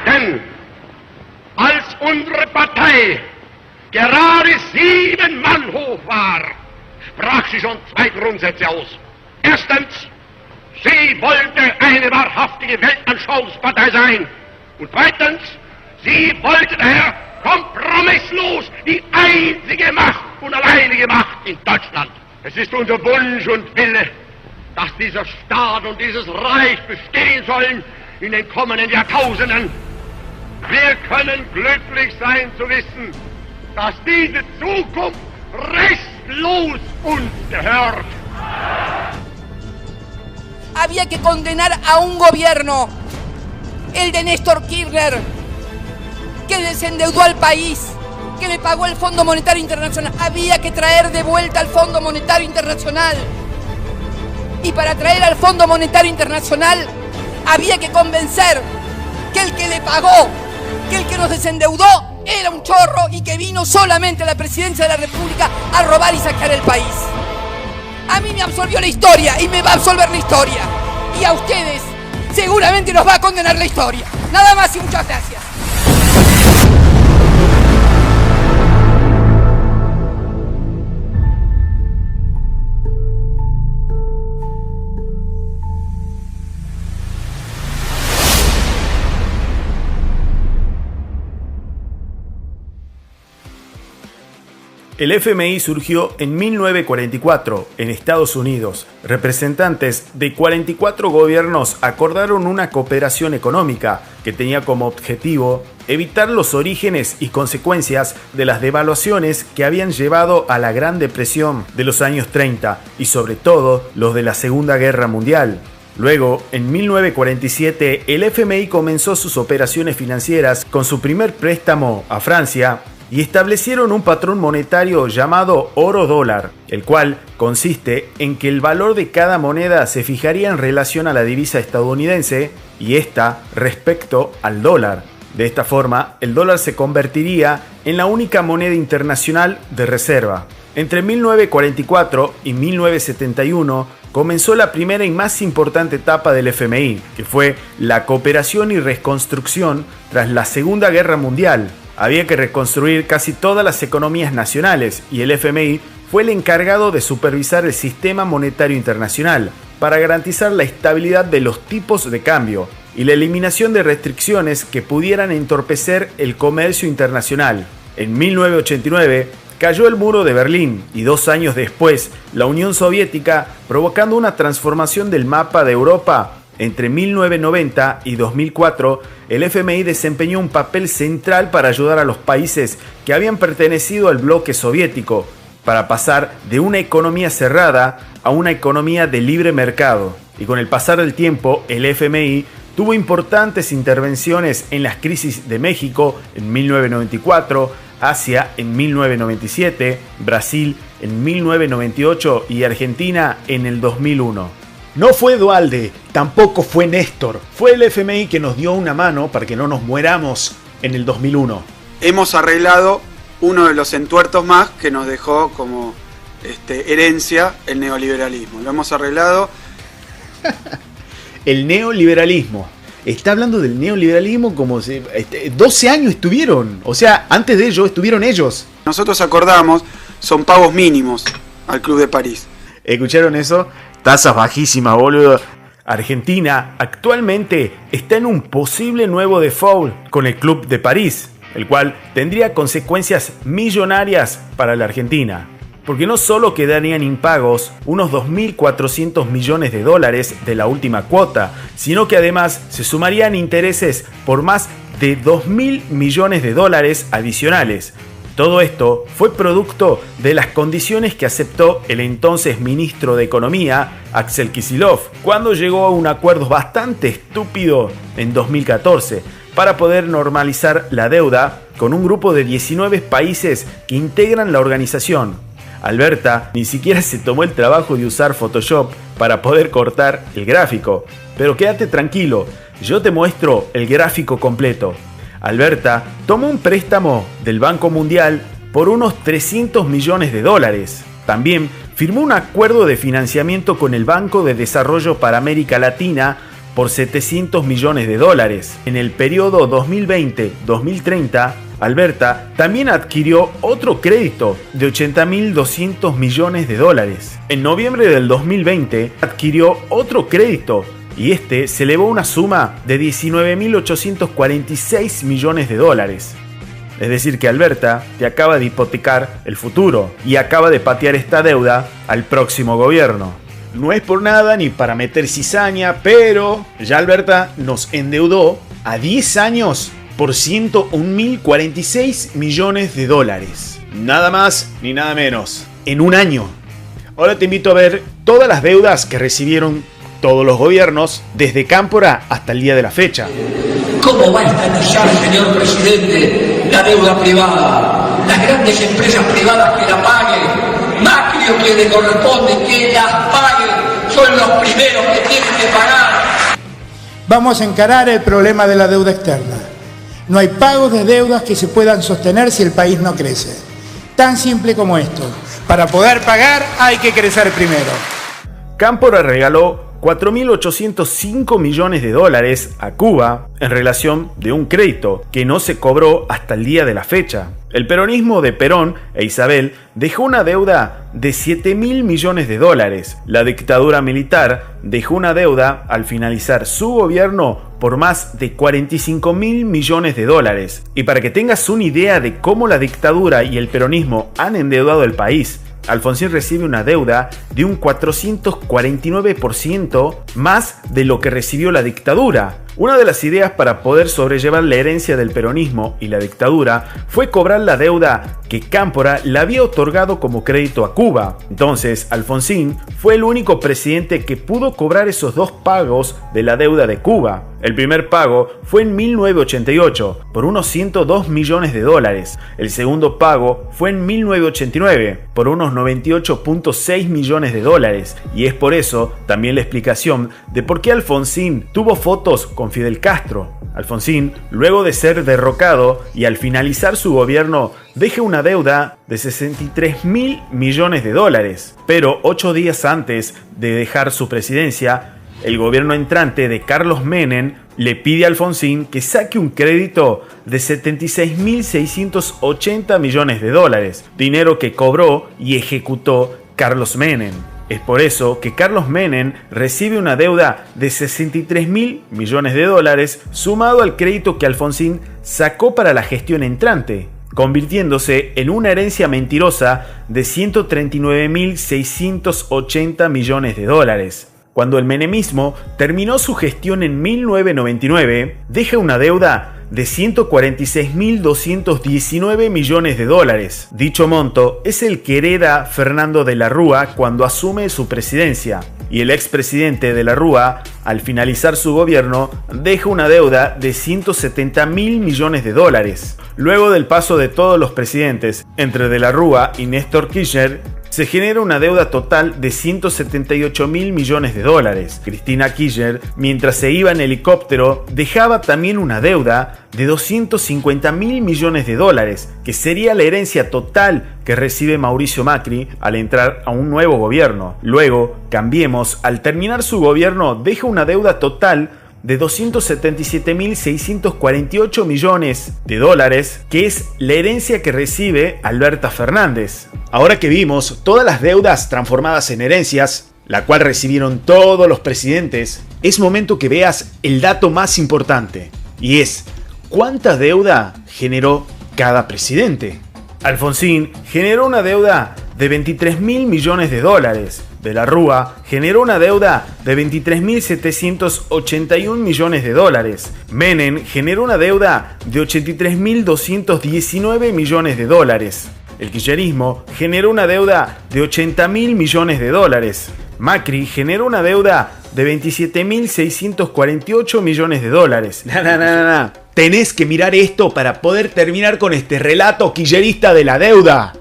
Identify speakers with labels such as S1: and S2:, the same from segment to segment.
S1: Denn als unsere Partei gerade 7 Mann hoch war, sprach sie schon 2 Grundsätze aus. Erstens, sie wollte eine wahrhaftige Weltanschauungspartei sein. Und zweitens, sie wollte daher kompromisslos die einzige Macht und alleinige Macht in Deutschland. Es ist unser Wunsch und Wille, dass dieser Staat und dieses Reich bestehen sollen in den kommenden Jahrtausenden. Wir können glücklich sein zu wissen, dass diese Zukunft restlos uns gehört.
S2: Había que condenar a un gobierno, el de Néstor Kirchner, que desendeudó al país, que le pagó el Fondo Monetario Internacional. Había que traer de vuelta al Fondo Monetario Internacional. Y para traer al Fondo Monetario Internacional había que convencer que el que le pagó, que el que nos desendeudó era un chorro y que vino solamente a la presidencia de la República a robar y sacar el país. A mí me absolvió la historia y me va a absolver la historia. Y a ustedes seguramente nos va a condenar la historia. Nada más y muchas gracias.
S3: El FMI surgió en 1944 en Estados Unidos. Representantes de 44 gobiernos acordaron una cooperación económica que tenía como objetivo evitar los orígenes y consecuencias de las devaluaciones que habían llevado a la Gran Depresión de los años 30 y sobre todo los de la Segunda Guerra Mundial. Luego, en 1947, el FMI comenzó sus operaciones financieras con su primer préstamo a Francia y establecieron un patrón monetario llamado oro-dólar, el cual consiste en que el valor de cada moneda se fijaría en relación a la divisa estadounidense y esta respecto al dólar. De esta forma, el dólar se convertiría en la única moneda internacional de reserva. Entre 1944 y 1971 comenzó la primera y más importante etapa del FMI, que fue la cooperación y reconstrucción tras la Segunda Guerra Mundial. Había que reconstruir casi todas las economías nacionales y el FMI fue el encargado de supervisar el sistema monetario internacional para garantizar la estabilidad de los tipos de cambio y la eliminación de restricciones que pudieran entorpecer el comercio internacional. En 1989 cayó el muro de Berlín y 2 años después la Unión Soviética, provocando una transformación del mapa de Europa. Entre 1990 y 2004, el FMI desempeñó un papel central para ayudar a los países que habían pertenecido al bloque soviético, para pasar de una economía cerrada a una economía de libre mercado. Y con el pasar del tiempo, el FMI tuvo importantes intervenciones en las crisis de México en 1994, Asia en 1997, Brasil en 1998 y Argentina en el 2001. No fue Duhalde, tampoco fue Néstor, fue el FMI que nos dio una mano para que no nos mueramos en el 2001.
S4: Hemos arreglado uno de los entuertos más que nos dejó como herencia el neoliberalismo. Lo hemos arreglado.
S3: El neoliberalismo. Está hablando del neoliberalismo como si 12 años estuvieron. O sea, antes de ello estuvieron ellos.
S4: Nosotros acordamos, son pagos mínimos al Club de París.
S3: ¿Escucharon eso? Tasas bajísimas, boludo. Argentina actualmente está en un posible nuevo default con el Club de París, el cual tendría consecuencias millonarias para la Argentina. Porque no solo quedarían impagos unos 2.400 millones de dólares de la última cuota, sino que además se sumarían intereses por más de 2.000 millones de dólares adicionales. Todo esto fue producto de las condiciones que aceptó el entonces ministro de Economía, Axel Kicillof, cuando llegó a un acuerdo bastante estúpido en 2014 para poder normalizar la deuda con un grupo de 19 países que integran la organización. Alberta ni siquiera se tomó el trabajo de usar Photoshop para poder cortar el gráfico. Pero quédate tranquilo, yo te muestro el gráfico completo. Alberta tomó un préstamo del Banco Mundial por unos 300 millones de dólares. También firmó un acuerdo de financiamiento con el Banco de Desarrollo para América Latina por 700 millones de dólares. En el periodo 2020-2030, Alberta también adquirió otro crédito de 80.200 millones de dólares. En noviembre del 2020 adquirió otro crédito y este se elevó a una suma de 19.846 millones de dólares. Es decir que Alberta te acaba de hipotecar el futuro y acaba de patear esta deuda al próximo gobierno. No es por nada ni para meter cizaña, pero ya Alberta nos endeudó a 10 años por 101.046 millones de dólares. Nada más ni nada menos. En un año. Ahora te invito a ver todas las deudas que recibieron todos los gobiernos desde Cámpora hasta el día de la fecha.
S5: ¿Cómo va a estatizar, señor presidente, la deuda privada? Las grandes empresas privadas que la paguen. Macri o quien le corresponde que las paguen. Son los primeros que tienen que pagar.
S6: Vamos a encarar el problema de la deuda externa. No hay pagos de deudas que se puedan sostener si el país no crece. Tan simple como esto. Para poder pagar hay que crecer primero.
S3: Cámpora regaló 4.805 millones de dólares a Cuba en relación de un crédito que no se cobró hasta el día de la fecha. El peronismo de Perón e Isabel dejó una deuda de 7.000 millones de dólares. La dictadura militar dejó una deuda al finalizar su gobierno por más de 45.000 millones de dólares. Y para que tengas una idea de cómo la dictadura y el peronismo han endeudado el país, Alfonsín recibe una deuda de un 449% más de lo que recibió la dictadura. Una de las ideas para poder sobrellevar la herencia del peronismo y la dictadura fue cobrar la deuda que Cámpora le había otorgado como crédito a Cuba. Entonces, Alfonsín fue el único presidente que pudo cobrar esos dos pagos de la deuda de Cuba. El primer pago fue en 1988 por unos 102 millones de dólares. El segundo pago fue en 1989 por unos 98.6 millones de dólares. Y es por eso también la explicación de por qué Alfonsín tuvo fotos con Fidel Castro. Alfonsín, luego de ser derrocado y al finalizar su gobierno, deja una deuda de 63.000 millones de dólares. Pero 8 días antes de dejar su presidencia, el gobierno entrante de Carlos Menem le pide a Alfonsín que saque un crédito de 76.680 millones de dólares, dinero que cobró y ejecutó Carlos Menem. Es por eso que Carlos Menem recibe una deuda de 63.000 millones de dólares sumado al crédito que Alfonsín sacó para la gestión entrante, convirtiéndose en una herencia mentirosa de 139.680 millones de dólares. Cuando el menemismo terminó su gestión en 1999, deja una deuda de 146.219 millones de dólares. Dicho monto es el que hereda Fernando de la Rúa cuando asume su presidencia, y el expresidente de la Rúa, al finalizar su gobierno, deja una deuda de 170.000 millones de dólares. Luego del paso de todos los presidentes, entre de la Rúa y Néstor Kirchner, se genera una deuda total de 178.000 millones de dólares. Cristina Kirchner, mientras se iba en helicóptero, dejaba también una deuda de 250.000 millones de dólares, que sería la herencia total que recibe Mauricio Macri al entrar a un nuevo gobierno. Luego, Cambiemos, al terminar su gobierno, deja una deuda total de 277.648 millones de dólares, que es la herencia que recibe Alberta Fernández. Ahora que vimos todas las deudas transformadas en herencias, la cual recibieron todos los presidentes, es momento que veas el dato más importante, y es ¿cuánta deuda generó cada presidente? Alfonsín generó una deuda de 23.000 millones de dólares. De la Rúa generó una deuda de 23.781 millones de dólares. Menem generó una deuda de 83.219 millones de dólares. El kirchnerismo generó una deuda de 80.000 millones de dólares. Macri generó una deuda de 27.648 millones de dólares. No. Tenés que mirar esto para poder terminar con este relato kirchnerista de la deuda.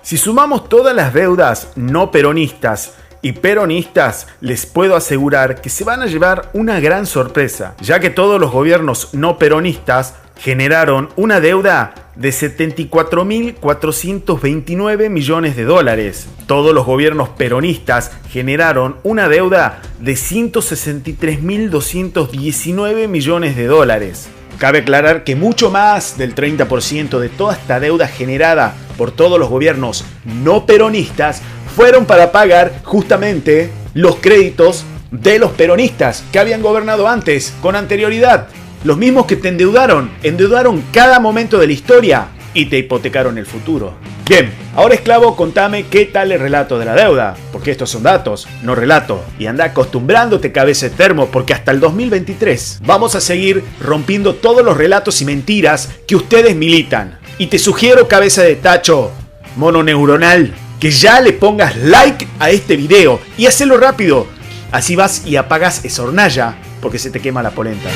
S3: Si sumamos todas las deudas no peronistas y peronistas, les puedo asegurar que se van a llevar una gran sorpresa, ya que todos los gobiernos no peronistas generaron una deuda de 74.429 millones de dólares. Todos los gobiernos peronistas generaron una deuda de 163.219 millones de dólares. Cabe aclarar que mucho más del 30% de toda esta deuda generada por todos los gobiernos no peronistas fueron para pagar justamente los créditos de los peronistas que habían gobernado antes, con anterioridad. Los mismos que te endeudaron cada momento de la historia y te hipotecaron el futuro. Bien, ahora esclavo, contame qué tal el relato de la deuda, porque estos son datos, no relato. Y anda acostumbrándote, cabeza de termo, porque hasta el 2023 vamos a seguir rompiendo todos los relatos y mentiras que ustedes militan. Y te sugiero, cabeza de tacho, mono neuronal, que ya le pongas like a este video y hacelo rápido. Así vas y apagas esa hornalla porque se te quema la polenta.